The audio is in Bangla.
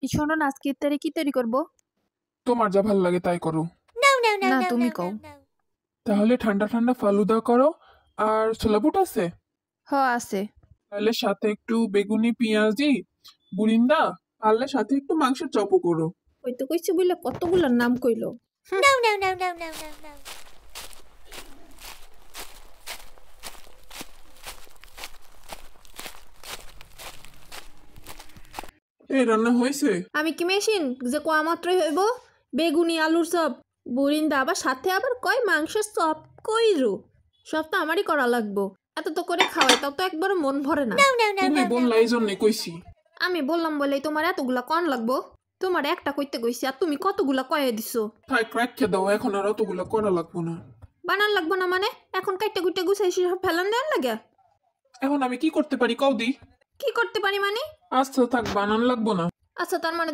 শোনো না, আজকে ইফতারে কি তৈরি করব? তোমার যা ভালো লাগে তাই করো। না, তুমি কও। তাহলে ঠান্ডা ঠান্ডা ফালুদা করো। আর ছোলা বুট আছে? আছে। তাহলে সাথে একটু বেগুনি পেঁয়াজি বুরিন্দা, পারলে সাথে একটু মাংসের চপও করো। ওই তো কইছি বললে কতগুলোর নাম কইলো। এই রান্না হয়েছে? আমি কি মেশিন যে কোয়া মাত্রই হইব? বেগুনি আলুর চপ, বুরিন্দা, আবার সাথে আবার কয় মাংসের চপ কইরো। সব তো আমারই করা লাগবো। এত তো করে খাওয়াই, তাও তো একবার মন ভরে না। তুমি বললা এই জন্যে কইছি। আমি বললাম বলেই তোমার এতগুলা কন লাগবো? তোমার একটা কইতে কইছি আর তুমি কতগুলা কয়ে দিছো। থাক রাখে দাও, এখন আর অতগুলো করা লাগবো না। বানান লাগবো না মানে? এখন কাইটা কুইটা গুছাই সব ফেলান দেন লাগে? এখন আমি কি করতে পারি কও দি? কি করতে পারি মানে? আচ্ছা থাক, বানান লাগবো না। আচ্ছা, তার মানে